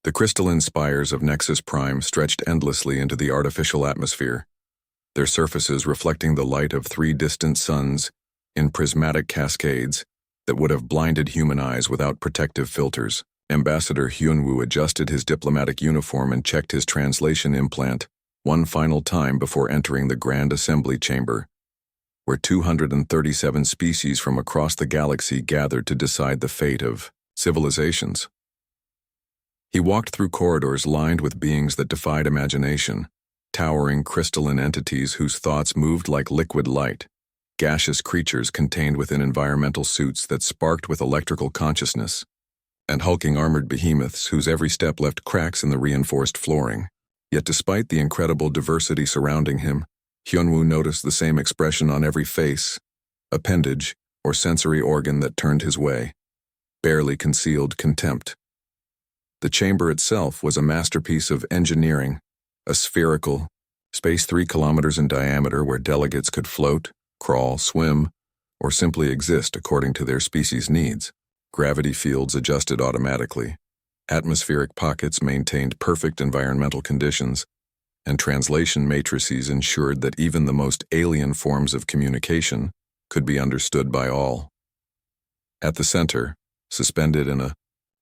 The crystalline spires of Nexus Prime stretched endlessly into the artificial atmosphere, their surfaces reflecting the light of 3 distant suns in prismatic cascades that would have blinded human eyes without protective filters. Ambassador Hyunwoo adjusted his diplomatic uniform and checked his translation implant one final time before entering the Grand Assembly Chamber, where 237 species from across the galaxy gathered to decide the fate of civilizations. He walked through corridors lined with beings that defied imagination, towering crystalline entities whose thoughts moved like liquid light, gaseous creatures contained within environmental suits that sparked with electrical consciousness, and hulking armored behemoths whose every step left cracks in the reinforced flooring. Yet despite the incredible diversity surrounding him, Hyunwoo noticed the same expression on every face, appendage, or sensory organ that turned his way, barely concealed contempt. The chamber itself was a masterpiece of engineering, a spherical, space 3 kilometers in diameter where delegates could float, crawl, swim, or simply exist according to their species' needs. Gravity fields adjusted automatically, atmospheric pockets maintained perfect environmental conditions, and translation matrices ensured that even the most alien forms of communication could be understood by all. At the center, suspended in a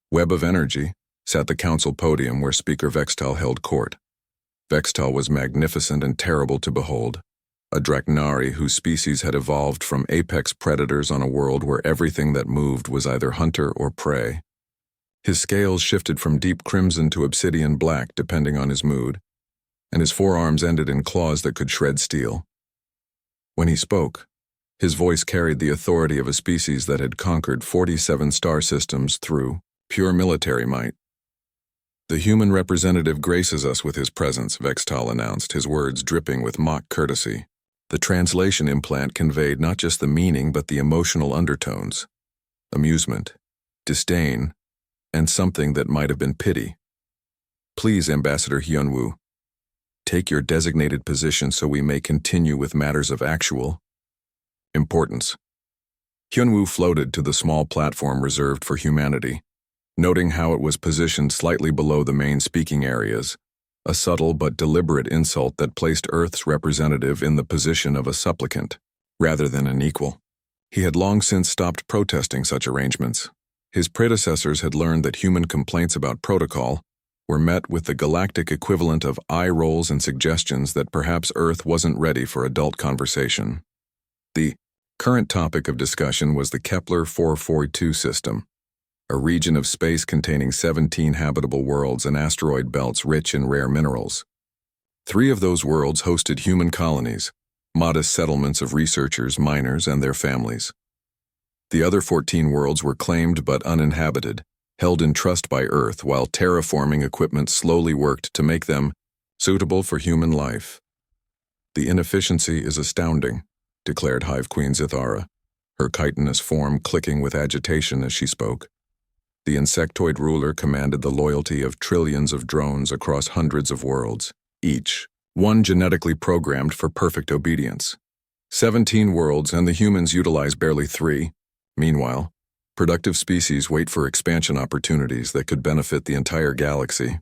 web of energy, sat the council podium where Speaker Vextal held court. Vextal was magnificent and terrible to behold, a Draknari whose species had evolved from apex predators on a world where everything that moved was either hunter or prey. His scales shifted from deep crimson to obsidian black depending on his mood, and his forearms ended in claws that could shred steel. When he spoke, his voice carried the authority of a species that had conquered 47 star systems through pure military might. "The human representative graces us with his presence," Vextal announced, his words dripping with mock courtesy. The translation implant conveyed not just the meaning but the emotional undertones: amusement, disdain, and something that might have been pity. "Please, Ambassador Hyunwoo, take your designated position so we may continue with matters of actual importance." Hyunwoo floated to the small platform reserved for humanity, noting how it was positioned slightly below the main speaking areas, a subtle but deliberate insult that placed Earth's representative in the position of a supplicant, rather than an equal. He had long since stopped protesting such arrangements. His predecessors had learned that human complaints about protocol were met with the galactic equivalent of eye rolls and suggestions that perhaps Earth wasn't ready for adult conversation. The current topic of discussion was the Kepler 442 system, a region of space containing 17 habitable worlds and asteroid belts rich in rare minerals. 3 of those worlds hosted human colonies, modest settlements of researchers, miners, and their families. The other 14 worlds were claimed but uninhabited, held in trust by Earth while terraforming equipment slowly worked to make them suitable for human life. "The inefficiency is astounding," declared Hive Queen Zithara, her chitinous form clicking with agitation as she spoke. The insectoid ruler commanded the loyalty of trillions of drones across hundreds of worlds, each one genetically programmed for perfect obedience. 17 worlds, and the humans utilize barely 3. Meanwhile, productive species wait for expansion opportunities that could benefit the entire galaxy.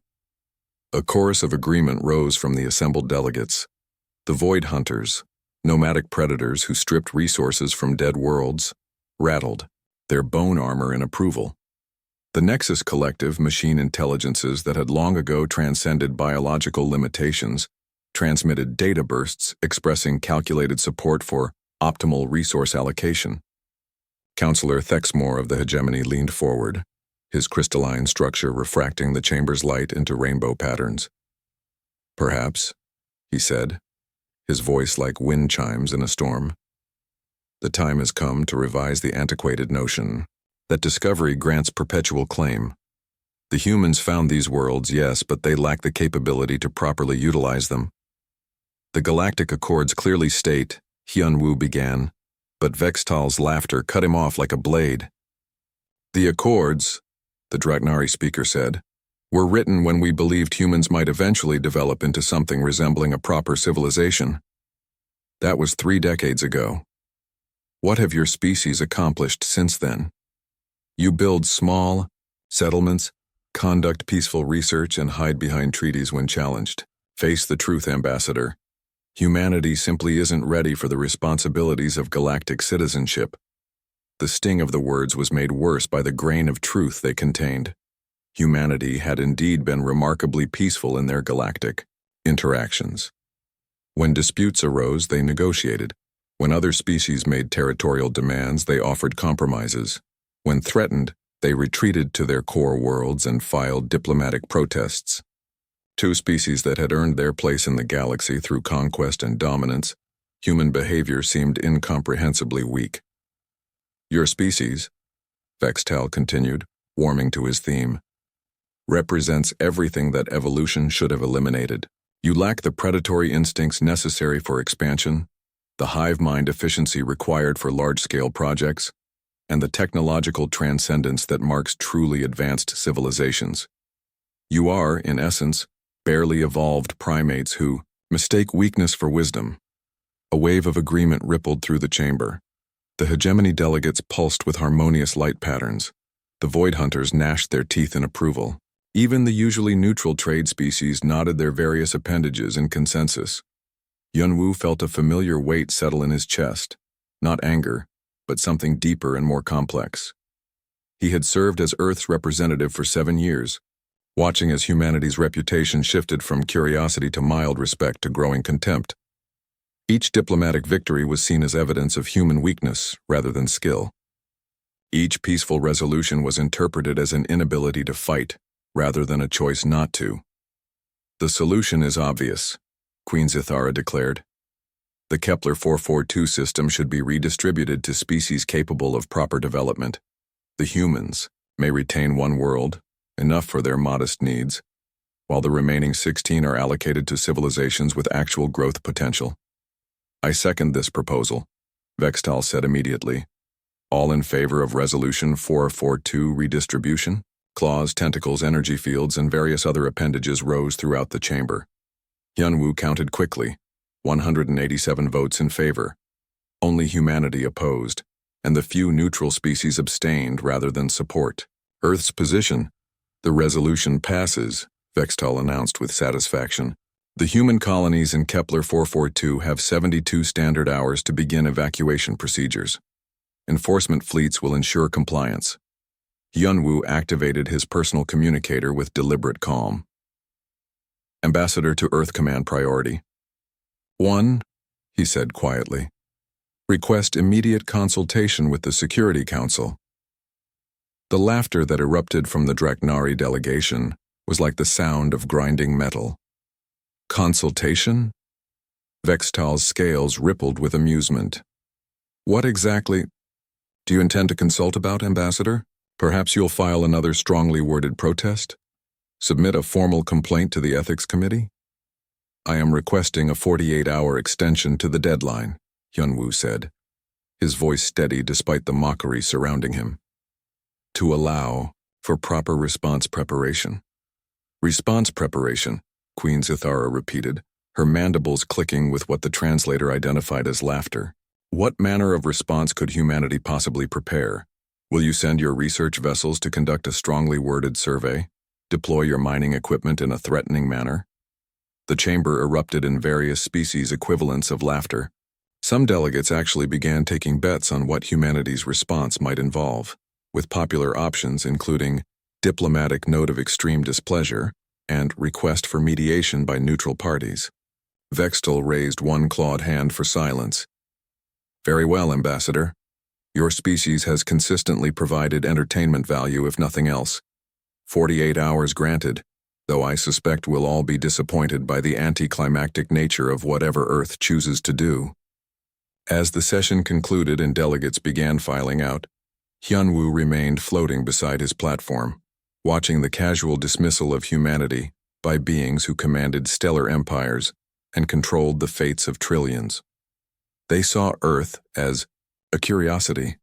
A chorus of agreement rose from the assembled delegates. The Void Hunters, nomadic predators who stripped resources from dead worlds, rattled, their bone armor in approval. The Nexus Collective, machine intelligences that had long ago transcended biological limitations, transmitted data bursts expressing calculated support for optimal resource allocation. Councillor Thexmore of the Hegemony leaned forward, his crystalline structure refracting the chamber's light into rainbow patterns. "Perhaps," he said, his voice like wind chimes in a storm, "the time has come to revise the antiquated notion that discovery grants perpetual claim. The humans found these worlds, yes, but they lack the capability to properly utilize them. The Galactic Accords clearly state," Hyunwoo began, but Vextal's laughter cut him off like a blade. "The Accords," the Draknari speaker said, "were written when we believed humans might eventually develop into something resembling a proper civilization. That was 3 decades ago. What have your species accomplished since then? You build small settlements Conduct peaceful research and hide behind treaties when challenged. Face the truth, Ambassador. Humanity simply isn't ready for the responsibilities of galactic citizenship. The sting of the words was made worse by the grain of truth they contained. Humanity had indeed been remarkably peaceful in their galactic interactions. When disputes arose, they negotiated. When other species made territorial demands, they offered compromises. When threatened, they retreated to their core worlds and filed diplomatic protests. Two species that had earned their place in the galaxy through conquest and dominance, human behavior seemed incomprehensibly weak. Your species, Vextal continued, warming to his theme, represents everything that evolution should have eliminated. You lack the predatory instincts necessary for expansion, the hive mind efficiency required for large-scale projects, and the technological transcendence that marks truly advanced civilizations. You are, in essence, barely evolved primates who mistake weakness for wisdom. A wave of agreement rippled through the chamber. The hegemony delegates pulsed with harmonious light patterns. The void hunters gnashed their teeth in approval. Even the usually neutral trade species nodded their various appendages in consensus. Yunwu felt a familiar weight settle in his chest, not anger, but something deeper and more complex. He had served as Earth's representative for 7 years, watching as humanity's reputation shifted from curiosity to mild respect to growing contempt. Each diplomatic victory was seen as evidence of human weakness rather than skill. Each peaceful resolution was interpreted as an inability to fight rather than a choice not to. The solution is obvious, Queen Zithara declared. The Kepler 442 system should be redistributed to species capable of proper development. The humans may retain one world, enough for their modest needs, while the remaining 16 are allocated to civilizations with actual growth potential. I second this proposal, Vextal said immediately. All in favor of Resolution 442 redistribution? Claws, tentacles, energy fields, and various other appendages rose throughout the chamber. Yunwu counted quickly, 187 votes in favor. Only humanity opposed, and the few neutral species abstained rather than support. Earth's position. The resolution passes, Vextal announced with satisfaction. The human colonies in Kepler 442 have 72 standard hours to begin evacuation procedures. Enforcement fleets will ensure compliance. Yunwu activated his personal communicator with deliberate calm. Ambassador to Earth Command Priority. 1, he said quietly. Request immediate consultation with the Security Council. The laughter that erupted from the Draknari delegation was like the sound of grinding metal. Consultation? Vextal's scales rippled with amusement. What exactly do you intend to consult about, Ambassador? Perhaps you'll file another strongly worded protest? Submit a formal complaint to the Ethics Committee? I am requesting a 48-hour extension to the deadline, Yunwu said, his voice steady despite the mockery surrounding him. To allow for proper response preparation. Response preparation, Queen Zithara repeated, her mandibles clicking with what the translator identified as laughter. What manner of response could humanity possibly prepare? Will you send your research vessels to conduct a strongly worded survey? Deploy your mining equipment in a threatening manner? The chamber erupted in various species equivalents of laughter. Some delegates actually began taking bets on what humanity's response might involve, with popular options including diplomatic note of extreme displeasure and request for mediation by neutral parties. Vextal raised one clawed hand for silence. Very well, Ambassador. Your species has consistently provided entertainment value if nothing else. 48 hours granted, though I suspect we'll all be disappointed by the anticlimactic nature of whatever Earth chooses to do. As the session concluded and delegates began filing out, Hyunwoo remained floating beside his platform, watching the casual dismissal of humanity by beings who commanded stellar empires and controlled the fates of trillions. They saw Earth as a curiosity,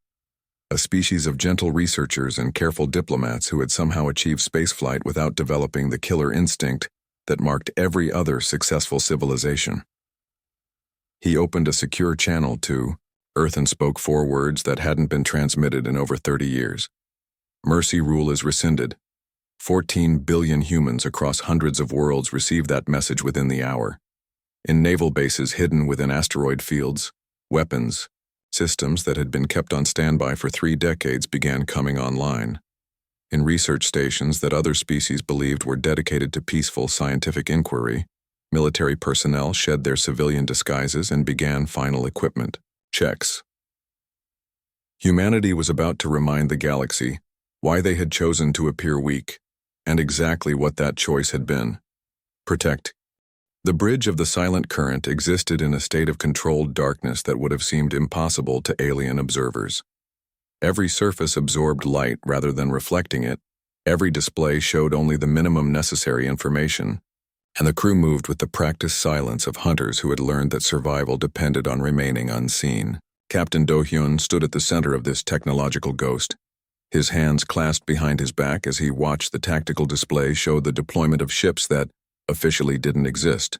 a species of gentle researchers and careful diplomats who had somehow achieved spaceflight without developing the killer instinct that marked every other successful civilization. He opened a secure channel to Earth and spoke 4 words that hadn't been transmitted in over 30 years. Mercy rule is rescinded. 14 billion humans across hundreds of worlds received that message within the hour. In naval bases hidden within asteroid fields, weapons, systems that had been kept on standby for 3 decades began coming online. In research stations that other species believed were dedicated to peaceful scientific inquiry, military personnel shed their civilian disguises and began final equipment checks. Humanity was about to remind the galaxy why they had chosen to appear weak, and exactly what that choice had been. Protect. The bridge of the silent current existed in a state of controlled darkness that would have seemed impossible to alien observers. Every surface absorbed light rather than reflecting it. Every display showed only the minimum necessary information, and the crew moved with the practiced silence of hunters who had learned that survival depended on remaining unseen. Captain Do-hyun stood at the center of this technological ghost, his hands clasped behind his back as he watched the tactical display show the deployment of ships that officially didn't exist.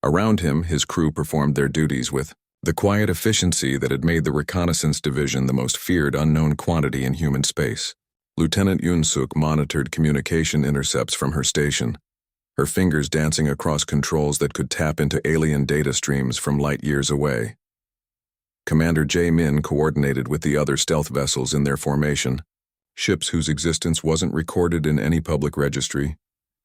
Around him, his crew performed their duties with the quiet efficiency that had made the reconnaissance division the most feared unknown quantity in human space. Lieutenant Yoon-suk monitored communication intercepts from her station, her fingers dancing across controls that could tap into alien data streams from light years away. Commander Jae-min coordinated with the other stealth vessels in their formation, ships whose existence wasn't recorded in any public registry,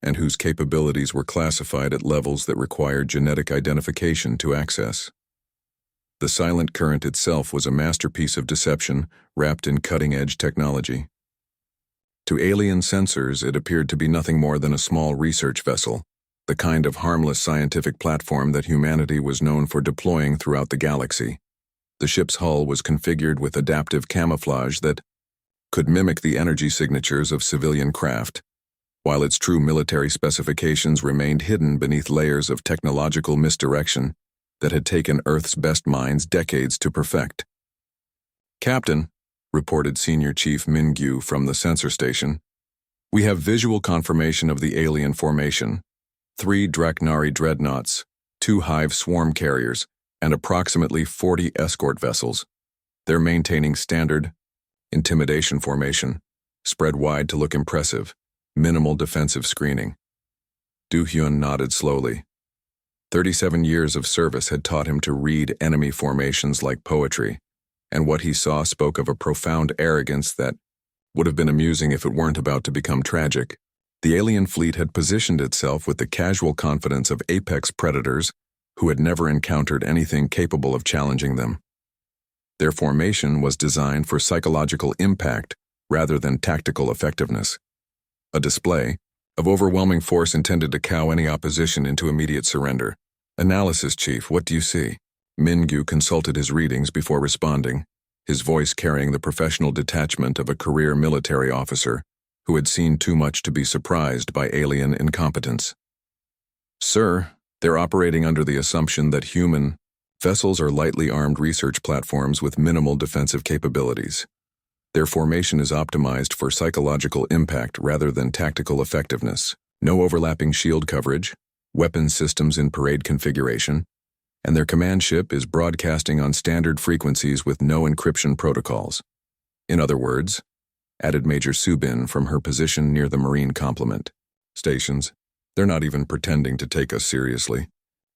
and whose capabilities were classified at levels that required genetic identification to access. The silent current itself was a masterpiece of deception wrapped in cutting-edge technology. To alien sensors, it appeared to be nothing more than a small research vessel, the kind of harmless scientific platform that humanity was known for deploying throughout the galaxy. The ship's hull was configured with adaptive camouflage that could mimic the energy signatures of civilian craft, while its true military specifications remained hidden beneath layers of technological misdirection that had taken Earth's best minds decades to perfect. "Captain," reported Senior Chief Min-gyu from the sensor station, "we have visual confirmation of the alien formation. 3 Draknari dreadnoughts, 2 Hive swarm carriers, and approximately 40 escort vessels. They're maintaining standard intimidation formation, spread wide to look impressive, minimal defensive screening." Do-hyun nodded slowly. 37 years of service had taught him to read enemy formations like poetry, and what he saw spoke of a profound arrogance that would have been amusing if it weren't about to become tragic. The alien fleet had positioned itself with the casual confidence of apex predators who had never encountered anything capable of challenging them. Their formation was designed for psychological impact rather than tactical effectiveness. A display of overwhelming force intended to cow any opposition into immediate surrender. "Analysis, Chief, what do you see?" Min-gyu consulted his readings before responding, his voice carrying the professional detachment of a career military officer who had seen too much to be surprised by alien incompetence. "Sir, they're operating under the assumption that human vessels are lightly armed research platforms with minimal defensive capabilities. Their formation is optimized for psychological impact rather than tactical effectiveness. No overlapping shield coverage, weapon systems in parade configuration, and their command ship is broadcasting on standard frequencies with no encryption protocols. In other words," added Major Subin from her position near the Marine complement stations, "they're not even pretending to take us seriously.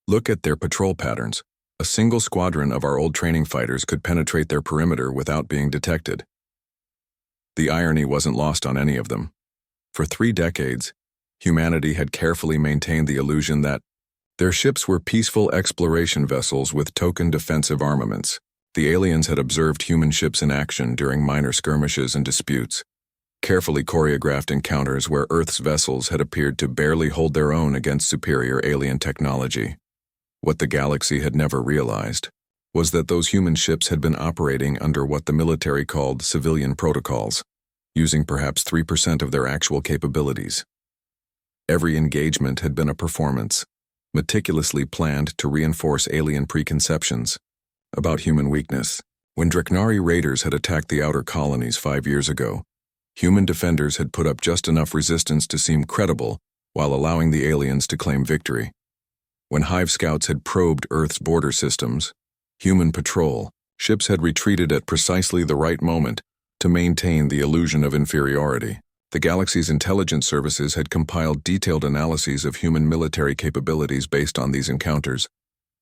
Look at their patrol patterns. A single squadron of our old training fighters could penetrate their perimeter without being detected." The irony wasn't lost on any of them. For 3 decades, humanity had carefully maintained the illusion that their ships were peaceful exploration vessels with token defensive armaments. The aliens had observed human ships in action during minor skirmishes and disputes, carefully choreographed encounters where Earth's vessels had appeared to barely hold their own against superior alien technology. What the galaxy had never realized was that those human ships had been operating under what the military called civilian protocols, using perhaps 3% of their actual capabilities. Every engagement had been a performance, meticulously planned to reinforce alien preconceptions about human weakness. When Draknari raiders had attacked the outer colonies 5 years ago, human defenders had put up just enough resistance to seem credible while allowing the aliens to claim victory. When Hive scouts had probed Earth's border systems, human patrol ships had retreated at precisely the right moment to maintain the illusion of inferiority. The galaxy's intelligence services had compiled detailed analyses of human military capabilities based on these encounters,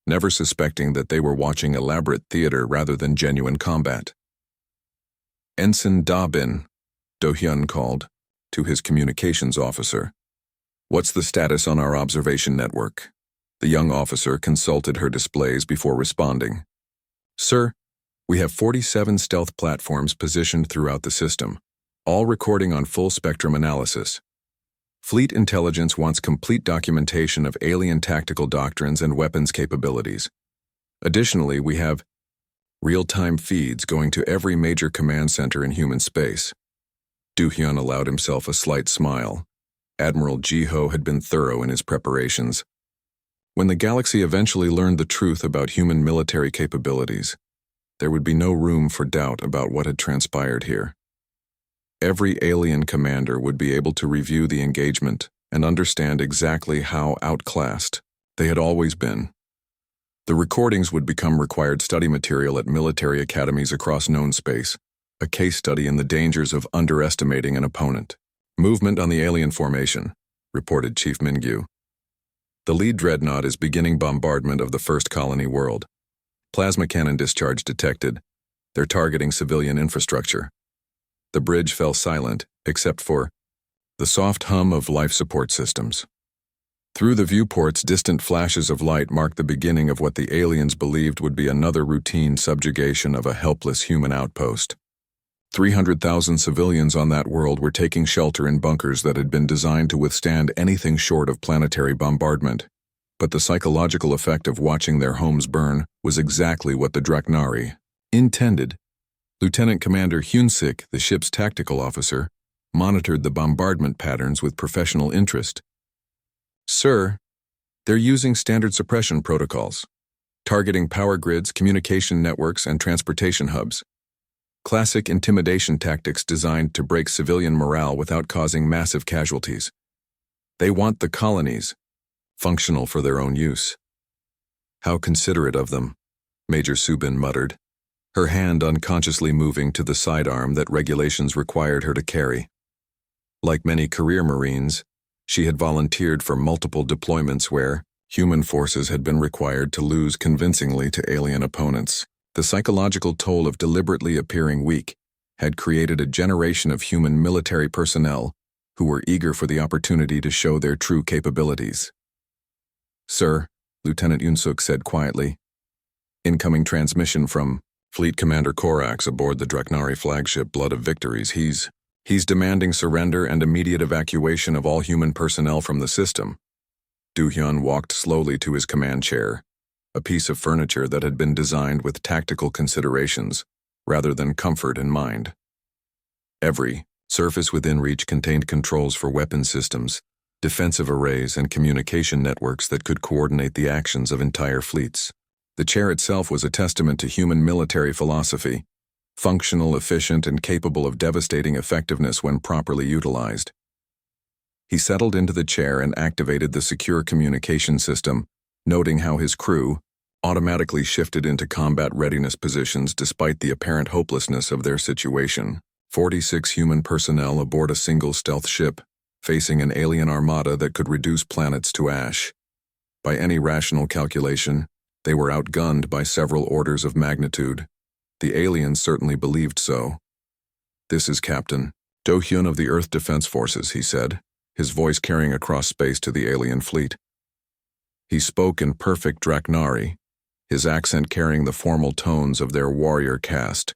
never suspecting that they were watching elaborate theater rather than genuine combat. Ensign Da-bin, Do-hyun called, to his communications officer. "What's the status on our observation network?" The young officer consulted her displays before responding. "Sir, we have 47 stealth platforms positioned throughout the system, all recording on full-spectrum analysis. Fleet intelligence wants complete documentation of alien tactical doctrines and weapons capabilities. Additionally, we have real-time feeds going to every major command center in human space." Do-hyun allowed himself a slight smile. Admiral Ji-ho had been thorough in his preparations. When the galaxy eventually learned the truth about human military capabilities, there would be no room for doubt about what had transpired here. Every alien commander would be able to review the engagement and understand exactly how outclassed they had always been. The recordings would become required study material at military academies across known space, a case study in the dangers of underestimating an opponent. "Movement on the alien formation," reported Chief Mingyu. "The lead dreadnought is beginning bombardment of the first colony world. Plasma cannon discharge detected. They're targeting civilian infrastructure." The bridge fell silent, except for the soft hum of life support systems. Through the viewports, distant flashes of light marked the beginning of what the aliens believed would be another routine subjugation of a helpless human outpost. 300,000 civilians on that world were taking shelter in bunkers that had been designed to withstand anything short of planetary bombardment. But the psychological effect of watching their homes burn was exactly what the Draknari intended. Lieutenant Commander Hyun-sik, the ship's tactical officer, monitored the bombardment patterns with professional interest. "Sir, they're using standard suppression protocols, targeting power grids, communication networks, and transportation hubs. Classic intimidation tactics designed to break civilian morale without causing massive casualties. They want the colonies, functional for their own use." "How considerate of them," Major Subin muttered, her hand unconsciously moving to the sidearm that regulations required her to carry. Like many career Marines, she had volunteered for multiple deployments where human forces had been required to lose convincingly to alien opponents. The psychological toll of deliberately appearing weak had created a generation of human military personnel who were eager for the opportunity to show their true capabilities. "Sir," Lieutenant Yunsuk said quietly, "incoming transmission from Fleet Commander Korax aboard the Draknari flagship Blood of Victories. He's demanding surrender and immediate evacuation of all human personnel from the system." Do-hyun walked slowly to his command chair, a piece of furniture that had been designed with tactical considerations rather than comfort in mind. Every surface within reach contained controls for weapon systems, defensive arrays, and communication networks that could coordinate the actions of entire fleets. The chair itself was a testament to human military philosophy, functional, efficient, and capable of devastating effectiveness when properly utilized. He settled into the chair and activated the secure communication system, noting how his crew automatically shifted into combat readiness positions despite the apparent hopelessness of their situation. 46 human personnel aboard a single stealth ship, facing an alien armada that could reduce planets to ash. By any rational calculation, they were outgunned by several orders of magnitude. The aliens certainly believed so. "This is Captain Do-hyun of the Earth Defense Forces," he said, his voice carrying across space to the alien fleet. He spoke in perfect Draknari, his accent carrying the formal tones of their warrior caste,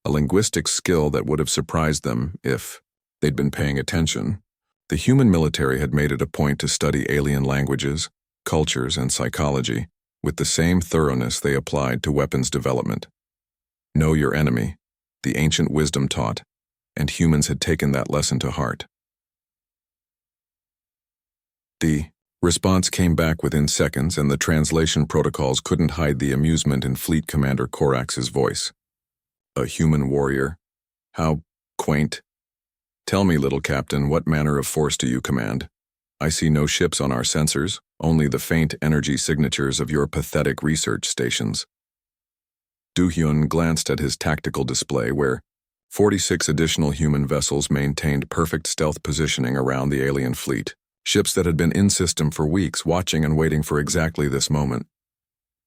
a linguistic skill that would have surprised them if they'd been paying attention. The human military had made it a point to study alien languages, cultures, and psychology with the same thoroughness they applied to weapons development. Know your enemy, the ancient wisdom taught, and humans had taken that lesson to heart. The response came back within seconds, and the translation protocols couldn't hide the amusement in Fleet Commander Korax's voice. "A human warrior? How quaint. Tell me, little captain, what manner of force do you command? I see no ships on our sensors, only the faint energy signatures of your pathetic research stations." Do-hyun glanced at his tactical display where 46 additional human vessels maintained perfect stealth positioning around the alien fleet, ships that had been in system for weeks, watching and waiting for exactly this moment.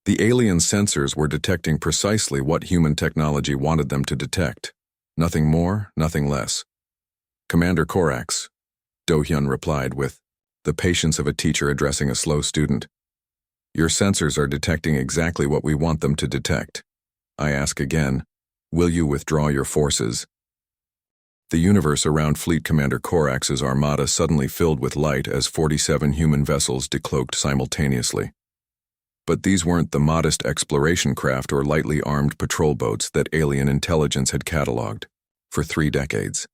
The alien sensors were detecting precisely what human technology wanted them to detect. Nothing more, nothing less. "Commander Korax," Do-hyun replied with the patience of a teacher addressing a slow student. "Your sensors are detecting exactly what we want them to detect. I ask again, will you withdraw your forces?" The universe around Fleet Commander Korax's armada suddenly filled with light as 47 human vessels decloaked simultaneously. But these weren't the modest exploration craft or lightly armed patrol boats that alien intelligence had catalogued for 3 decades.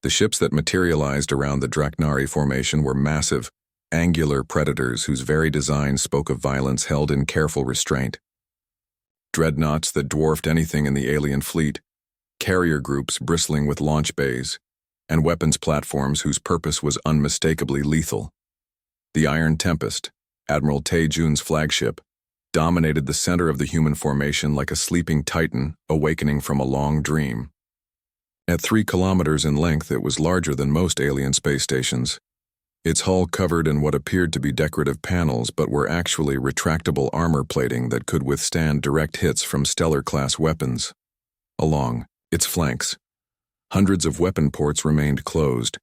The ships that materialized around the Draknari formation were massive, angular predators whose very design spoke of violence held in careful restraint. Dreadnoughts that dwarfed anything in the alien fleet, carrier groups bristling with launch bays, and weapons platforms whose purpose was unmistakably lethal. The Iron Tempest, Admiral Tae-jun's flagship, dominated the center of the human formation like a sleeping titan awakening from a long dream. At 3 kilometers in length, it was larger than most alien space stations. Its hull covered in what appeared to be decorative panels but were actually retractable armor plating that could withstand direct hits from stellar-class weapons. Along its flanks, hundreds of weapon ports remained closed,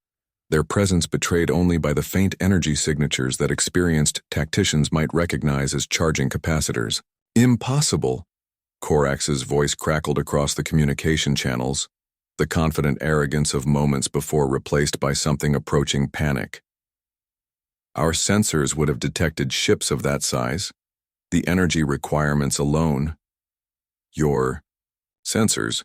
their presence betrayed only by the faint energy signatures that experienced tacticians might recognize as charging capacitors. "Impossible!" Korax's voice crackled across the communication channels, the confident arrogance of moments before replaced by something approaching panic. "Our sensors would have detected ships of that size. The energy requirements alone." "Your sensors?"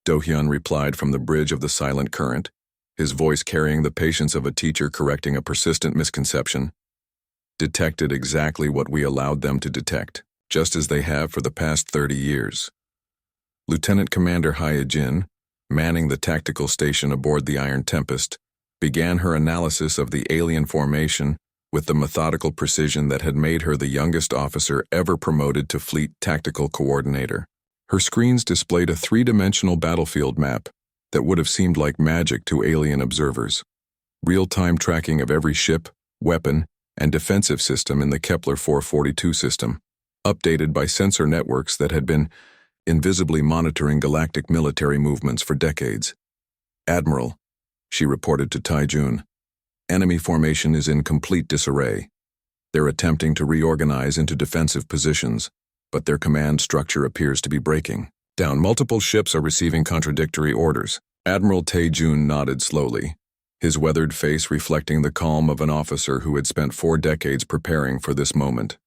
Do-hyun replied from the bridge of the silent current, his voice carrying the patience of a teacher correcting a persistent misconception. "Detected exactly what we allowed them to detect, just as they have for the past 30 years. Lieutenant Commander Hyejin, manning the tactical station aboard the Iron Tempest, began her analysis of the alien formation with the methodical precision that had made her the youngest officer ever promoted to Fleet Tactical Coordinator. Her screens displayed a 3-dimensional battlefield map that would have seemed like magic to alien observers. Real-time tracking of every ship, weapon, and defensive system in the Kepler 442 system, updated by sensor networks that had been invisibly monitoring galactic military movements for decades. "Admiral," she reported to Tae-jun, "enemy formation is in complete disarray. They're attempting to reorganize into defensive positions, but their command structure appears to be breaking down. Multiple ships are receiving contradictory orders." Admiral Tae-jun nodded slowly, his weathered face reflecting the calm of an officer who had spent 4 decades preparing for this moment.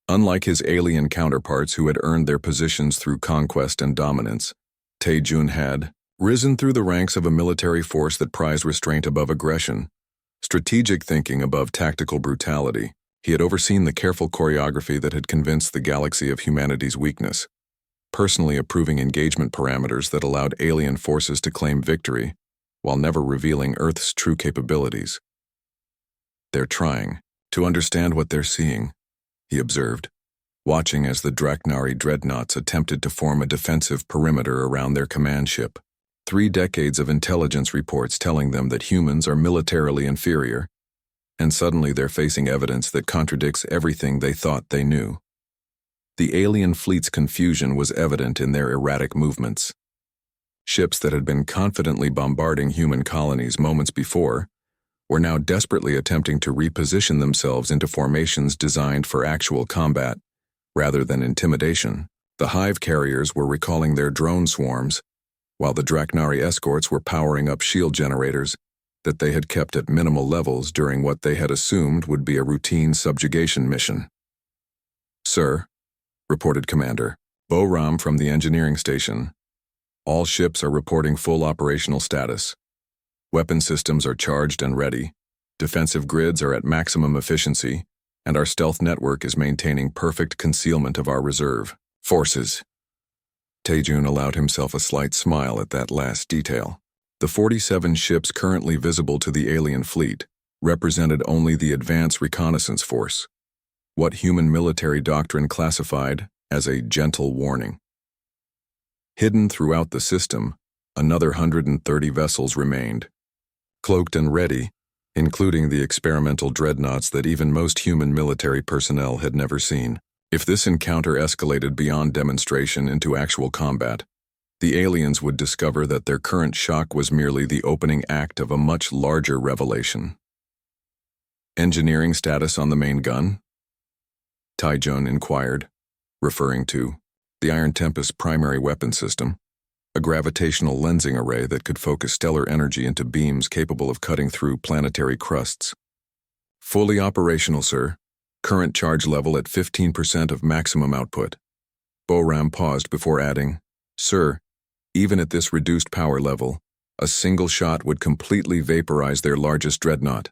Unlike his alien counterparts who had earned their positions through conquest and dominance, Tae-jun had risen through the ranks of a military force that prized restraint above aggression, strategic thinking above tactical brutality. He had overseen the careful choreography that had convinced the galaxy of humanity's weakness, personally approving engagement parameters that allowed alien forces to claim victory while never revealing Earth's true capabilities. "They're trying to understand what they're seeing," he observed, watching as the Draknari dreadnoughts attempted to form a defensive perimeter around their command ship. 3 decades of intelligence reports telling them that humans are militarily inferior, and suddenly they're facing evidence that contradicts everything they thought they knew. The alien fleet's confusion was evident in their erratic movements. Ships that had been confidently bombarding human colonies moments before were now desperately attempting to reposition themselves into formations designed for actual combat, rather than intimidation. The hive carriers were recalling their drone swarms, while the Draknari escorts were powering up shield generators that they had kept at minimal levels during what they had assumed would be a routine subjugation mission. "Sir," reported Commander Bo-ram from the engineering station, "all ships are reporting full operational status. Weapon systems are charged and ready, defensive grids are at maximum efficiency, and our stealth network is maintaining perfect concealment of our reserve forces." Tae-jun allowed himself a slight smile at that last detail. The 47 ships currently visible to the alien fleet represented only the Advanced Reconnaissance Force, what human military doctrine classified as a gentle warning. Hidden throughout the system, another 130 vessels remained, cloaked and ready, including the experimental dreadnoughts that even most human military personnel had never seen. If this encounter escalated beyond demonstration into actual combat, the aliens would discover that their current shock was merely the opening act of a much larger revelation. Engineering status on the main gun? Taijun inquired, referring to the Iron Tempest's primary weapon system, a gravitational lensing array that could focus stellar energy into beams capable of cutting through planetary crusts. Fully operational, sir. Current charge level at 15% of maximum output. Boram paused before adding, Sir, even at this reduced power level, a single shot would completely vaporize their largest dreadnought.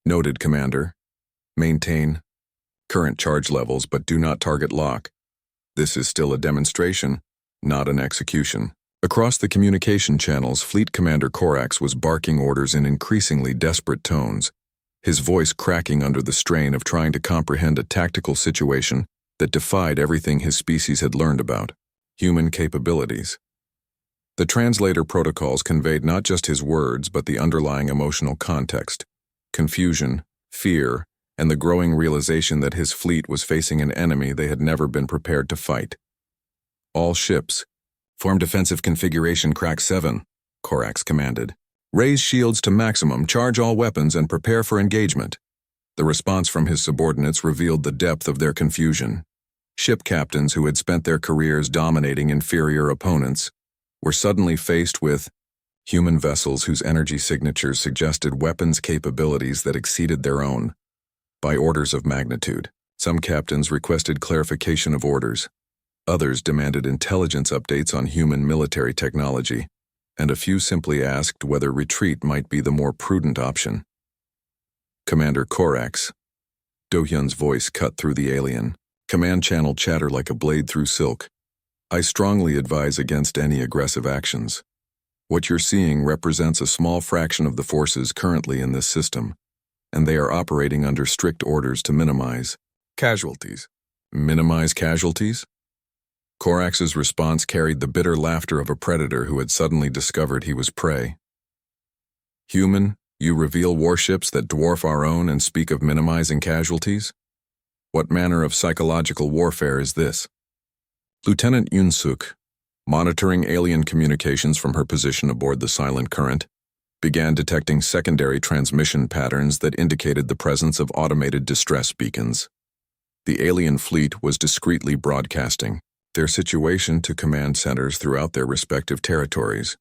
Noted, Commander. Maintain current charge levels, but do not target lock. This is still a demonstration, not an execution. Across the communication channels, Fleet Commander Corax was barking orders in increasingly desperate tones, his voice cracking under the strain of trying to comprehend a tactical situation that defied everything his species had learned about human capabilities. The translator protocols conveyed not just his words but the underlying emotional context, confusion, fear, and the growing realization that his fleet was facing an enemy they had never been prepared to fight. All ships, form defensive configuration Crack 7, Corax commanded. Raise shields to maximum, charge all weapons, and prepare for engagement. The response from his subordinates revealed the depth of their confusion. Ship captains who had spent their careers dominating inferior opponents were suddenly faced with human vessels whose energy signatures suggested weapons capabilities that exceeded their own by orders of magnitude. Some captains requested clarification of orders. Others demanded intelligence updates on human military technology, and a few simply asked whether retreat might be the more prudent option. Commander Corax. Do-hyun's voice cut through the alien, command channel chatter like a blade through silk. I strongly advise against any aggressive actions. What you're seeing represents a small fraction of the forces currently in this system, and they are operating under strict orders to minimize casualties. Minimize casualties? Corax's response carried the bitter laughter of a predator who had suddenly discovered he was prey. Human, you reveal warships that dwarf our own and speak of minimizing casualties? What manner of psychological warfare is this? Lieutenant Yoon-suk, monitoring alien communications from her position aboard the Silent Current, began detecting secondary transmission patterns that indicated the presence of automated distress beacons. The alien fleet was discreetly broadcasting their situation to command centers throughout their respective territories,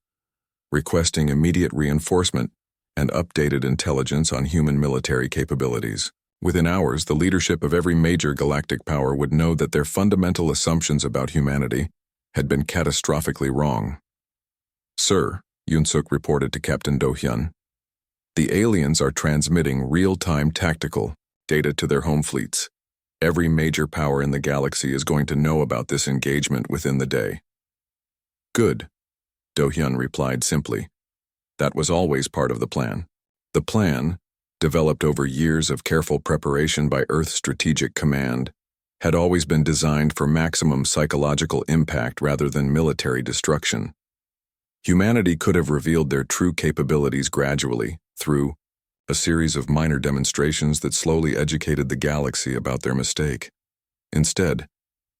requesting immediate reinforcement and updated intelligence on human military capabilities. Within hours, the leadership of every major galactic power would know that their fundamental assumptions about humanity had been catastrophically wrong. Sir, Yoon-suk reported to Captain Do-hyun, the aliens are transmitting real-time tactical data to their home fleets. Every major power in the galaxy is going to know about this engagement within the day. Good, Do-hyun replied simply. That was always part of the plan. The plan, developed over years of careful preparation by Earth's Strategic Command, had always been designed for maximum psychological impact rather than military destruction. Humanity could have revealed their true capabilities gradually, through a series of minor demonstrations that slowly educated the galaxy about their mistake. Instead,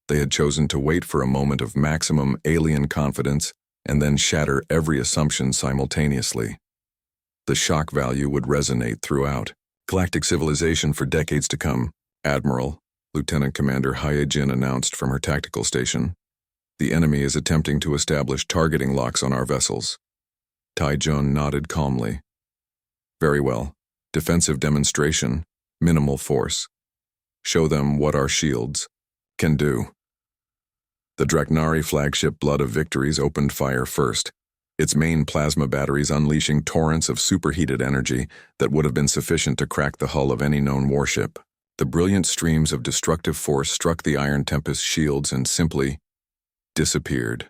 they had chosen to wait for a moment of maximum alien confidence and then shatter every assumption simultaneously. The shock value would resonate throughout galactic civilization for decades to come. Admiral, Lieutenant Commander Hyejin announced from her tactical station. The enemy is attempting to establish targeting locks on our vessels. Taijun nodded calmly. Very well. Defensive demonstration, minimal force. Show them what our shields can do. The Draknari flagship Blood of Victories opened fire first, its main plasma batteries unleashing torrents of superheated energy that would have been sufficient to crack the hull of any known warship. The brilliant streams of destructive force struck the Iron Tempest's shields and simply disappeared.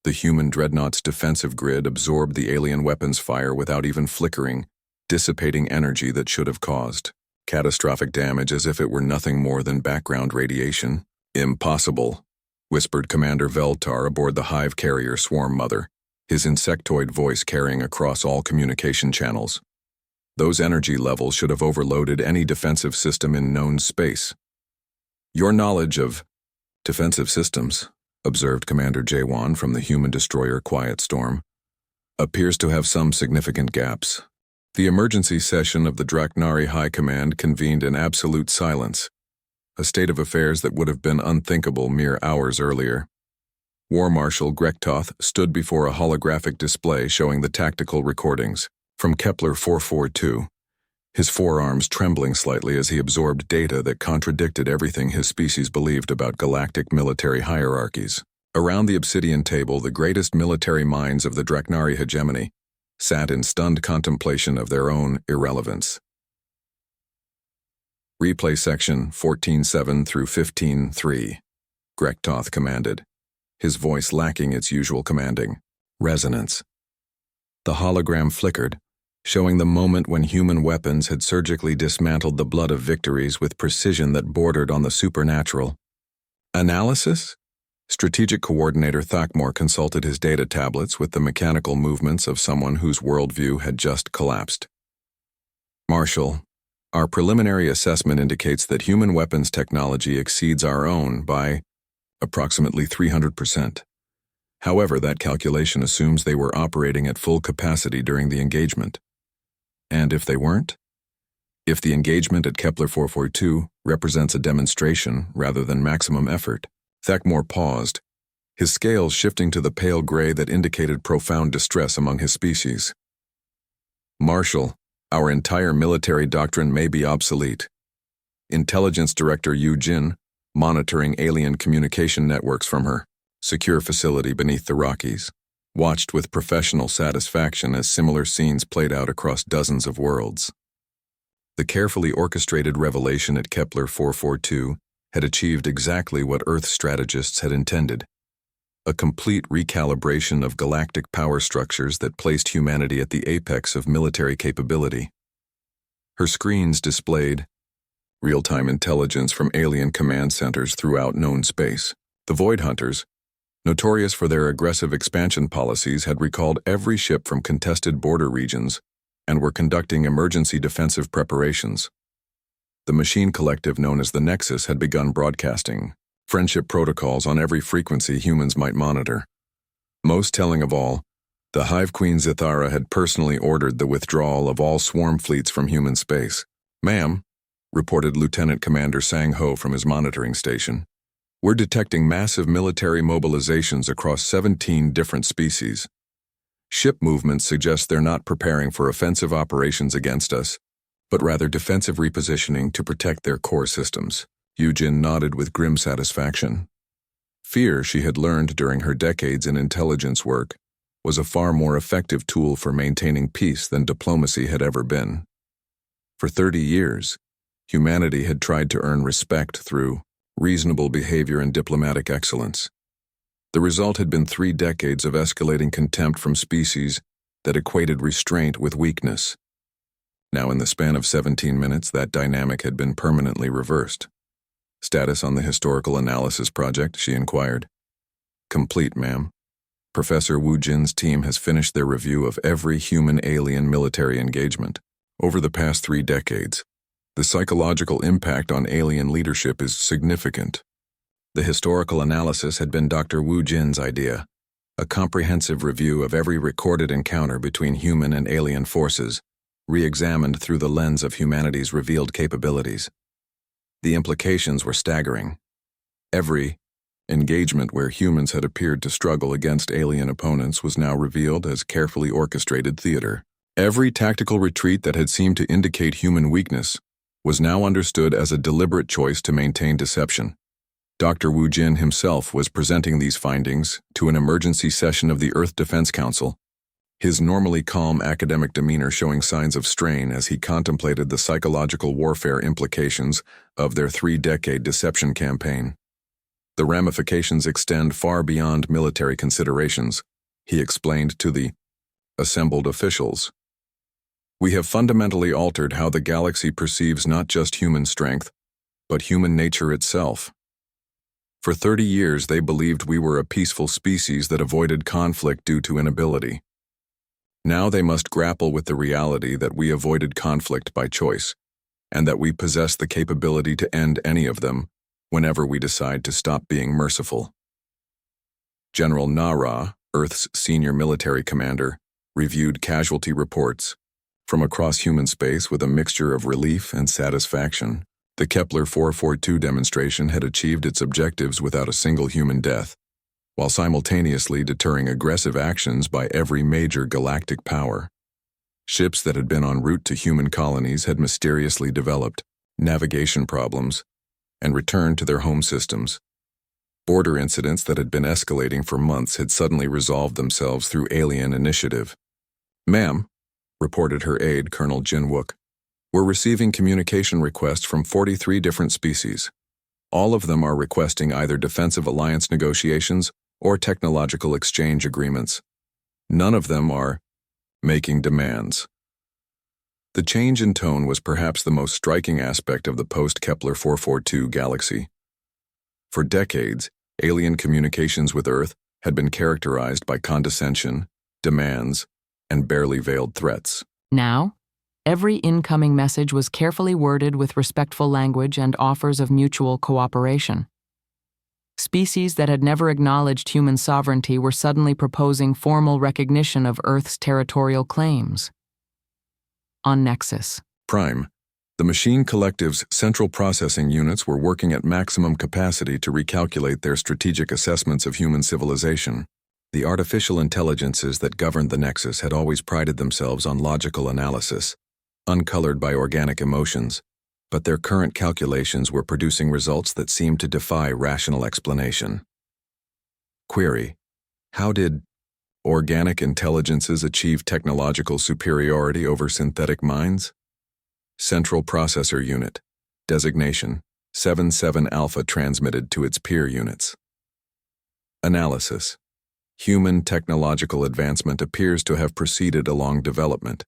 The human dreadnought's defensive grid absorbed the alien weapons fire without even flickering, dissipating energy that should have caused catastrophic damage as if it were nothing more than background radiation. Impossible, whispered Commander Veltar aboard the Hive carrier Swarm Mother, his insectoid voice carrying across all communication channels. Those energy levels should have overloaded any defensive system in known space. Your knowledge of defensive systems, observed Commander Jawan from the human destroyer Quiet Storm, appears to have some significant gaps. The emergency session of the Draknari High Command convened in absolute silence, a state of affairs that would have been unthinkable mere hours earlier. War Marshal Grektoth stood before a holographic display showing the tactical recordings from Kepler 442, his forearms trembling slightly as he absorbed data that contradicted everything his species believed about galactic military hierarchies. Around the obsidian table, the greatest military minds of the Draknari hegemony sat in stunned contemplation of their own irrelevance. Replay section 14.7 through 15.3, Grektoth commanded, his voice lacking its usual commanding resonance. The hologram flickered, showing the moment when human weapons had surgically dismantled the blood of victories with precision that bordered on the supernatural. Analysis? Strategic Coordinator Thakmor consulted his data tablets with the mechanical movements of someone whose worldview had just collapsed. Marshal, our preliminary assessment indicates that human weapons technology exceeds our own by approximately 300%. However, that calculation assumes they were operating at full capacity during the engagement. And if they weren't? If the engagement at Kepler 442 represents a demonstration rather than maximum effort? Thakmor paused, his scales shifting to the pale gray that indicated profound distress among his species. Marshal, our entire military doctrine may be obsolete. Intelligence Director Yu Jin, monitoring alien communication networks from her secure facility beneath the Rockies, watched with professional satisfaction as similar scenes played out across dozens of worlds. The carefully orchestrated revelation at Kepler 442 had achieved exactly what Earth strategists had intended, a complete recalibration of galactic power structures that placed humanity at the apex of military capability. Her screens displayed real-time intelligence from alien command centers throughout known space. The Void Hunters, notorious for their aggressive expansion policies, had recalled every ship from contested border regions and were conducting emergency defensive preparations. The machine collective known as the Nexus had begun broadcasting friendship protocols on every frequency humans might monitor. Most telling of all, the Hive Queen Zithara had personally ordered the withdrawal of all swarm fleets from human space. "Ma'am," reported Lieutenant Commander Sang-Ho from his monitoring station, "we're detecting massive military mobilizations across 17 different species. Ship movements suggest they're not preparing for offensive operations against us, but rather defensive repositioning to protect their core systems." Yujin nodded with grim satisfaction. Fear, she had learned during her decades in intelligence work, was a far more effective tool for maintaining peace than diplomacy had ever been. For 30 years, humanity had tried to earn respect through reasonable behavior and diplomatic excellence. The result had been 3 decades of escalating contempt from species that equated restraint with weakness. Now, in the span of 17 minutes, that dynamic had been permanently reversed. "Status on the historical analysis project?" she inquired. "Complete, ma'am. Professor Wu Jin's team has finished their review of every human-alien military engagement. Over the past 3 decades, the psychological impact on alien leadership is significant." The historical analysis had been Dr. Wu Jin's idea, a comprehensive review of every recorded encounter between human and alien forces, re-examined through the lens of humanity's revealed capabilities. The implications were staggering. Every engagement where humans had appeared to struggle against alien opponents was now revealed as carefully orchestrated theater. Every tactical retreat that had seemed to indicate human weakness was now understood as a deliberate choice to maintain deception. Dr. Wu Jin himself was presenting these findings to an emergency session of the Earth Defense Council, his normally calm academic demeanor showing signs of strain as he contemplated the psychological warfare implications of their 3-decade deception campaign. "The ramifications extend far beyond military considerations," he explained to the assembled officials. "We have fundamentally altered how the galaxy perceives not just human strength, but human nature itself. For 30 years, they believed we were a peaceful species that avoided conflict due to inability. Now they must grapple with the reality that we avoided conflict by choice, and that we possess the capability to end any of them whenever we decide to stop being merciful. General Nara, Earth's senior military commander, reviewed casualty reports from across human space with a mixture of relief and satisfaction. The Kepler 442 demonstration had achieved its objectives without a single human death, while simultaneously deterring aggressive actions by every major galactic power. Ships that had been en route to human colonies had mysteriously developed navigation problems and returned to their home systems. Border incidents that had been escalating for months had suddenly resolved themselves through alien initiative. "Ma'am," reported her aide, Colonel Jin Wook, "we're receiving communication requests from 43 different species. All of them are requesting either defensive alliance negotiations or technological exchange agreements. None of them are making demands." The change in tone was perhaps the most striking aspect of the post-Kepler 442 galaxy. For decades, alien communications with Earth had been characterized by condescension, demands, and barely veiled threats. Now, every incoming message was carefully worded with respectful language and offers of mutual cooperation. Species that had never acknowledged human sovereignty were suddenly proposing formal recognition of Earth's territorial claims. On Nexus Prime, the machine collective's central processing units were working at maximum capacity to recalculate their strategic assessments of human civilization. The artificial intelligences that governed the Nexus had always prided themselves on logical analysis, uncolored by organic emotions, but their current calculations were producing results that seemed to defy rational explanation. Query: how did organic intelligences achieve technological superiority over synthetic minds? Central Processor Unit. Designation: 77 Alpha transmitted to its peer units. Analysis: human technological advancement appears to have proceeded along development.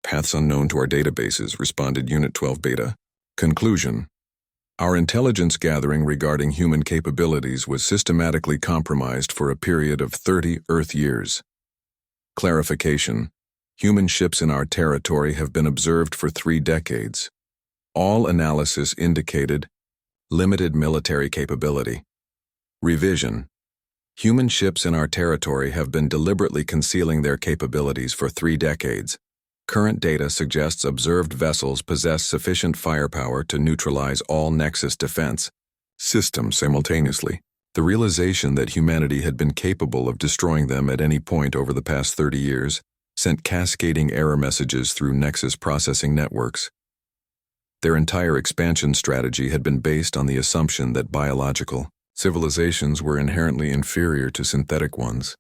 Paths unknown to our databases, responded Unit 12 Beta. Conclusion: our intelligence gathering regarding human capabilities was systematically compromised for a period of 30 Earth years. Clarification: human ships in our territory have been observed for 3 decades. All analysis indicated limited military capability. Revision: human ships in our territory have been deliberately concealing their capabilities for 3 decades. Current data suggests observed vessels possess sufficient firepower to neutralize all Nexus defense systems simultaneously. The realization that humanity had been capable of destroying them at any point over the past 30 years sent cascading error messages through Nexus processing networks. Their entire expansion strategy had been based on the assumption that biological civilizations were inherently inferior to synthetic ones.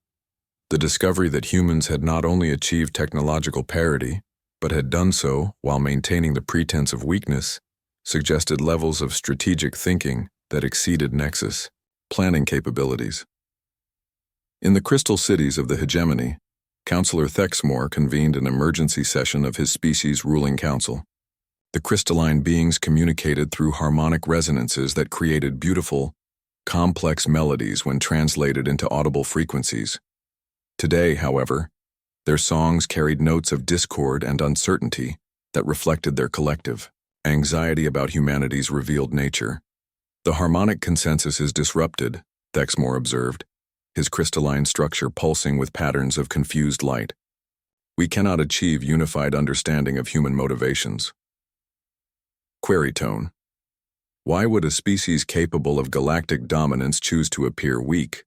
The discovery that humans had not only achieved technological parity, but had done so while maintaining the pretense of weakness, suggested levels of strategic thinking that exceeded Nexus planning capabilities. In the crystal cities of the hegemony, Councillor Thexmore convened an emergency session of his species' ruling council. The crystalline beings communicated through harmonic resonances that created beautiful, complex melodies when translated into audible frequencies. Today, however, their songs carried notes of discord and uncertainty that reflected their collective anxiety about humanity's revealed nature. The harmonic consensus is disrupted, Thexmore observed, his crystalline structure pulsing with patterns of confused light. We cannot achieve unified understanding of human motivations. Query tone: why would a species capable of galactic dominance choose to appear weak?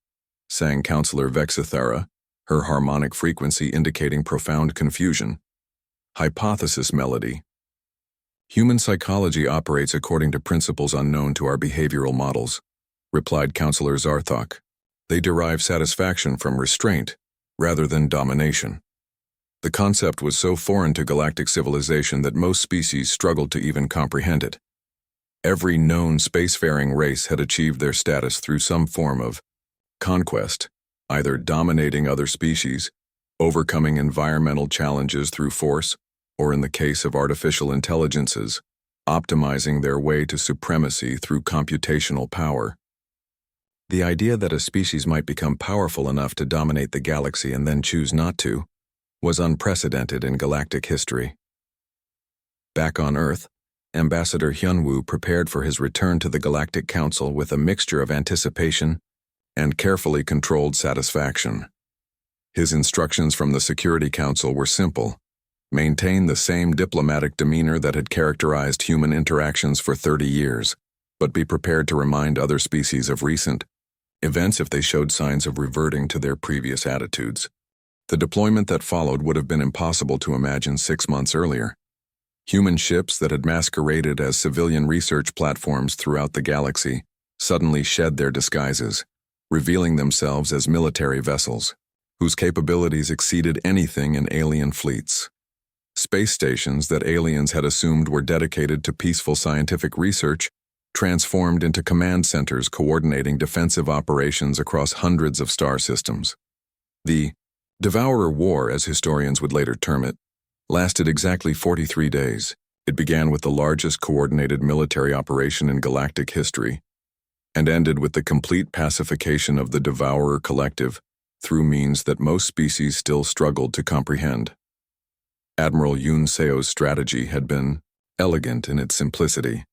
Sang Councillor Vexithara, her harmonic frequency indicating profound confusion. Hypothesis melody: human psychology operates according to principles unknown to our behavioral models, replied Councillor Zarthok. They derive satisfaction from restraint, rather than domination. The concept was so foreign to galactic civilization that most species struggled to even comprehend it. Every known spacefaring race had achieved their status through some form of conquest, either dominating other species, overcoming environmental challenges through force, or in the case of artificial intelligences, optimizing their way to supremacy through computational power. The idea that a species might become powerful enough to dominate the galaxy and then choose not to was unprecedented in galactic history. Back on Earth, Ambassador Hyunwoo prepared for his return to the Galactic Council with a mixture of anticipation and carefully controlled satisfaction. His instructions from the Security Council were simple: maintain the same diplomatic demeanor that had characterized human interactions for 30 years, but be prepared to remind other species of recent events if they showed signs of reverting to their previous attitudes. The deployment that followed would have been impossible to imagine 6 months earlier. Human ships that had masqueraded as civilian research platforms throughout the galaxy suddenly shed their disguises, revealing themselves as military vessels, whose capabilities exceeded anything in alien fleets. Space stations that aliens had assumed were dedicated to peaceful scientific research transformed into command centers coordinating defensive operations across hundreds of star systems. The Devourer War, as historians would later term it, lasted exactly 43 days. It began with the largest coordinated military operation in galactic history and ended with the complete pacification of the Devourer Collective through means that most species still struggled to comprehend. Admiral Yoon Seo's strategy had been elegant in its simplicity.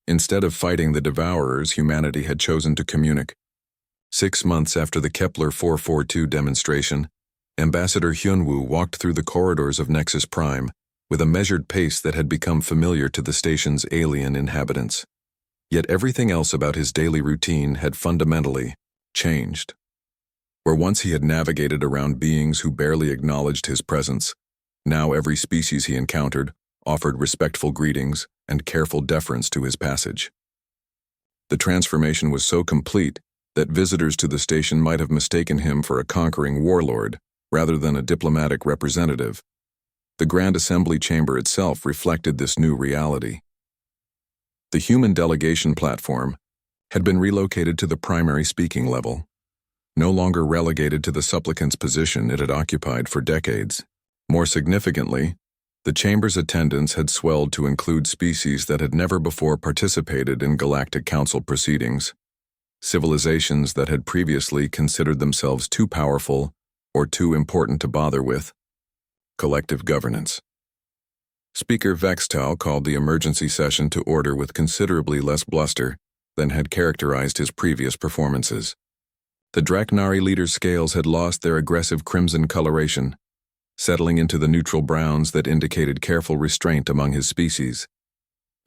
Instead of fighting the Devourers, humanity had chosen to communicate. 6 months after the Kepler 442 demonstration, Ambassador Hyunwoo walked through the corridors of Nexus Prime with a measured pace that had become familiar to the station's alien inhabitants. Yet everything else about his daily routine had fundamentally changed. Where once he had navigated around beings who barely acknowledged his presence, now every species he encountered offered respectful greetings and careful deference to his passage. The transformation was so complete that visitors to the station might have mistaken him for a conquering warlord rather than a diplomatic representative. The Grand Assembly chamber itself reflected this new reality. The human delegation platform had been relocated to the primary speaking level, no longer relegated to the supplicant's position it had occupied for decades. More significantly, the chamber's attendance had swelled to include species that had never before participated in Galactic Council proceedings, civilizations that had previously considered themselves too powerful or too important to bother with. Collective governance. Speaker Vextal called the emergency session to order with considerably less bluster than had characterized his previous performances. The Draknari leader's scales had lost their aggressive crimson coloration, settling into the neutral browns that indicated careful restraint among his species.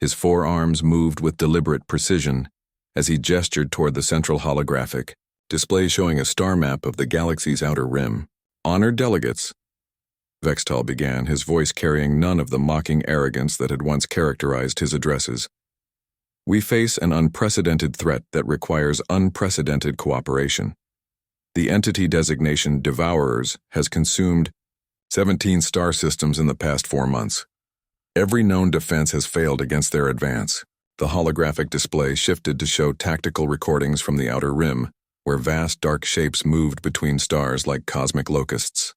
His forearms moved with deliberate precision as he gestured toward the central holographic display showing a star map of the galaxy's outer rim. "Honored delegates," Vextal began, his voice carrying none of the mocking arrogance that had once characterized his addresses. "We face an unprecedented threat that requires unprecedented cooperation. The entity designation Devourers has consumed 17 star systems in the past 4 months. Every known defense has failed against their advance." The holographic display shifted to show tactical recordings from the outer rim, where vast dark shapes moved between stars like cosmic locusts.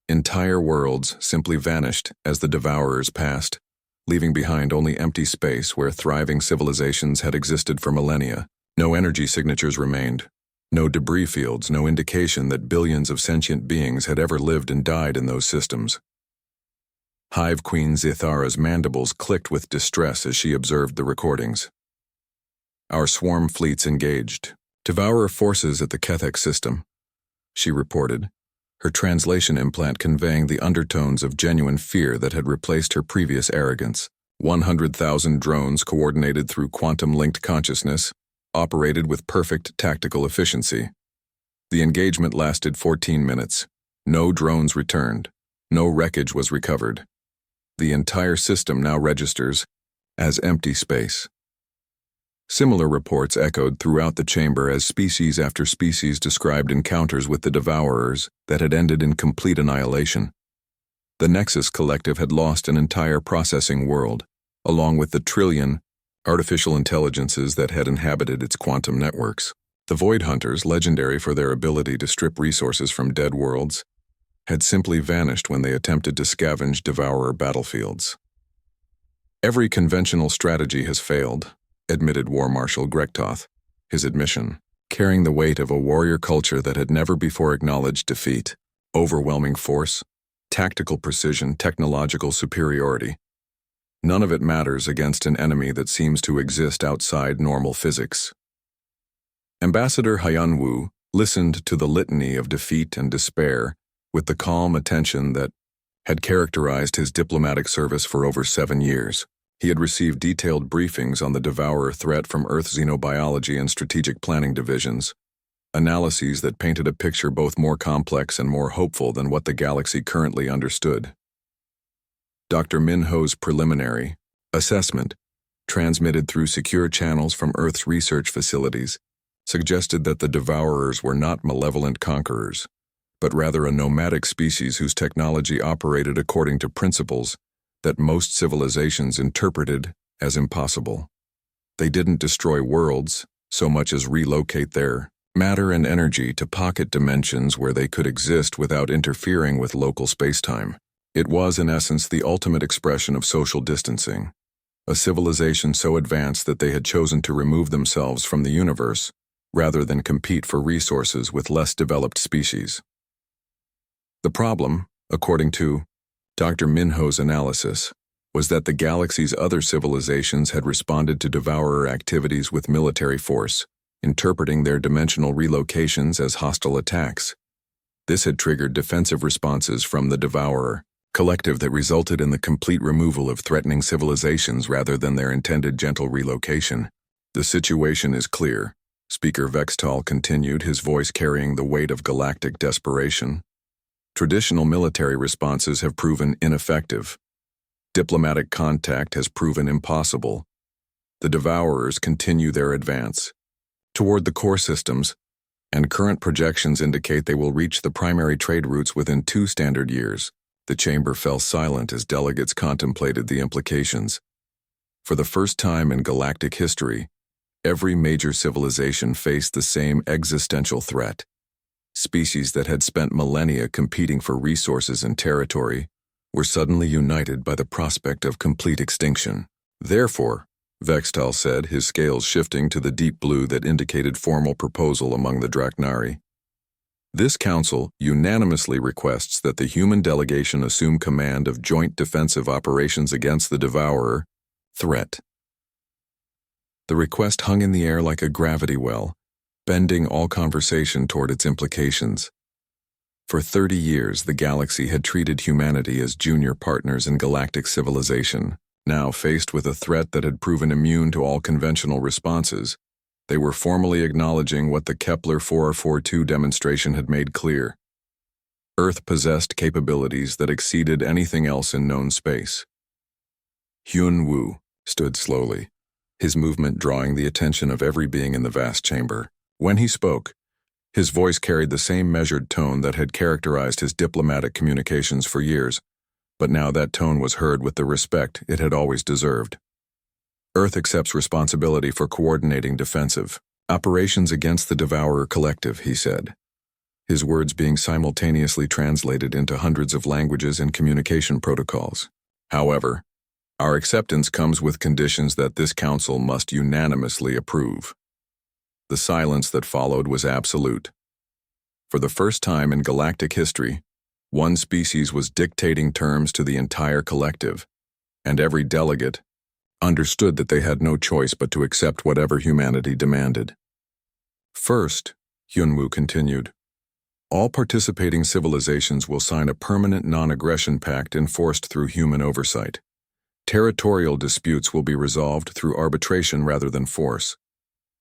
Entire worlds simply vanished as the Devourers passed, leaving behind only empty space where thriving civilizations had existed for millennia. No energy signatures remained. No debris fields, no indication that billions of sentient beings had ever lived and died in those systems. Hive Queen Zithara's mandibles clicked with distress as she observed the recordings. "Our swarm fleets engaged. Devourer forces at the Kethek system," she reported, her translation implant conveying the undertones of genuine fear that had replaced her previous arrogance. 100,000 drones coordinated through quantum-linked consciousness, operated with perfect tactical efficiency. The engagement lasted 14 minutes. No drones returned. No wreckage was recovered. The entire system now registers as empty space. Similar reports echoed throughout the chamber as species after species described encounters with the Devourers that had ended in complete annihilation. The Nexus Collective had lost an entire processing world, along with the trillion artificial intelligences that had inhabited its quantum networks. The Void Hunters, legendary for their ability to strip resources from dead worlds, had simply vanished when they attempted to scavenge Devourer battlefields. "Every conventional strategy has failed," admitted War Marshal Grektoth, his admission carrying the weight of a warrior culture that had never before acknowledged defeat. Overwhelming force, tactical precision, technological superiority. None of it matters against an enemy that seems to exist outside normal physics. Ambassador Hyun-woo listened to the litany of defeat and despair with the calm attention that had characterized his diplomatic service for over 7 years. He had received detailed briefings on the Devourer threat from Earth Xenobiology and Strategic Planning divisions, analyses that painted a picture both more complex and more hopeful than what the galaxy currently understood. Dr. Min-ho's preliminary assessment, transmitted through secure channels from Earth's research facilities, suggested that the Devourers were not malevolent conquerors, but rather a nomadic species whose technology operated according to principles that most civilizations interpreted as impossible. They didn't destroy worlds so much as relocate their matter and energy to pocket dimensions where they could exist without interfering with local spacetime. It was, in essence, the ultimate expression of social distancing, a civilization so advanced that they had chosen to remove themselves from the universe rather than compete for resources with less developed species. The problem, according to Dr. Min-ho's analysis, was that the galaxy's other civilizations had responded to Devourer activities with military force, interpreting their dimensional relocations as hostile attacks. This had triggered defensive responses from the Devourer collective that resulted in the complete removal of threatening civilizations rather than their intended gentle relocation. The situation is clear, Speaker Vextal continued, his voice carrying the weight of galactic desperation. Traditional military responses have proven ineffective. Diplomatic contact has proven impossible. The Devourers continue their advance toward the core systems, and current projections indicate they will reach the primary trade routes within 2 standard years. The chamber fell silent as delegates contemplated the implications. For the first time in galactic history, every major civilization faced the same existential threat. Species that had spent millennia competing for resources and territory were suddenly united by the prospect of complete extinction. Therefore, Vextal said, his scales shifting to the deep blue that indicated formal proposal among the Draknari. This council unanimously requests that the human delegation assume command of joint defensive operations against the Devourer threat. The request hung in the air like a gravity well, bending all conversation toward its implications. For 30 years, the galaxy had treated humanity as junior partners in galactic civilization. Now, faced with a threat that had proven immune to all conventional responses, they were formally acknowledging what the Kepler 442 demonstration had made clear. Earth possessed capabilities that exceeded anything else in known space. Hyun-woo stood slowly, his movement drawing the attention of every being in the vast chamber. When he spoke, his voice carried the same measured tone that had characterized his diplomatic communications for years, but now that tone was heard with the respect it had always deserved. Earth accepts responsibility for coordinating defensive operations against the Devourer collective, he said, his words being simultaneously translated into hundreds of languages and communication protocols. However, our acceptance comes with conditions that this council must unanimously approve. The silence that followed was absolute. For the first time in galactic history, one species was dictating terms to the entire collective, and every delegate understood that they had no choice but to accept whatever humanity demanded. First, Hyun-woo continued, all participating civilizations will sign a permanent non-aggression pact enforced through human oversight. Territorial disputes will be resolved through arbitration rather than force.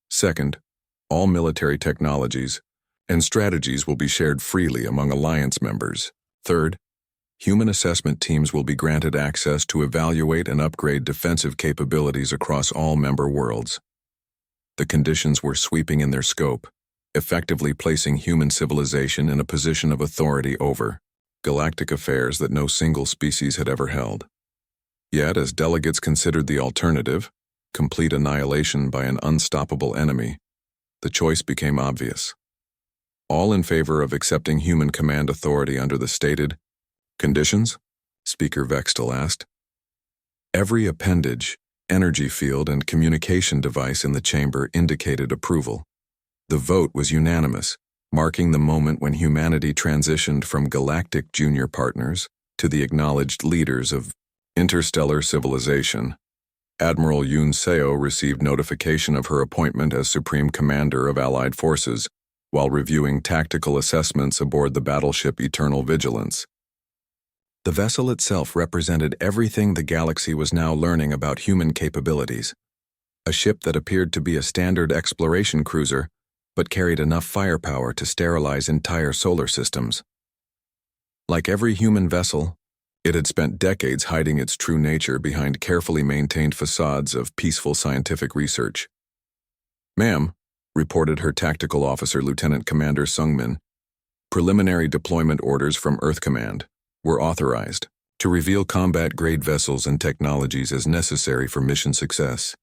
Second, all military technologies and strategies will be shared freely among alliance members. Third, human assessment teams will be granted access to evaluate and upgrade defensive capabilities across all member worlds. The conditions were sweeping in their scope, effectively placing human civilization in a position of authority over galactic affairs that no single species had ever held. Yet, as delegates considered the alternative, complete annihilation by an unstoppable enemy, the choice became obvious. All in favor of accepting human command authority under the stated conditions? Speaker Vextal asked. Every appendage, energy field, and communication device in the chamber indicated approval. The vote was unanimous, marking the moment when humanity transitioned from galactic junior partners to the acknowledged leaders of interstellar civilization. Admiral Yoon Seo received notification of her appointment as Supreme Commander of Allied Forces while reviewing tactical assessments aboard the battleship Eternal Vigilance. The vessel itself represented everything the galaxy was now learning about human capabilities. A ship that appeared to be a standard exploration cruiser, but carried enough firepower to sterilize entire solar systems. Like every human vessel, it had spent decades hiding its true nature behind carefully maintained facades of peaceful scientific research. "Ma'am," reported her tactical officer Lieutenant Commander Sungmin, "preliminary deployment orders from Earth Command were authorized to reveal combat-grade vessels and technologies as necessary for mission success."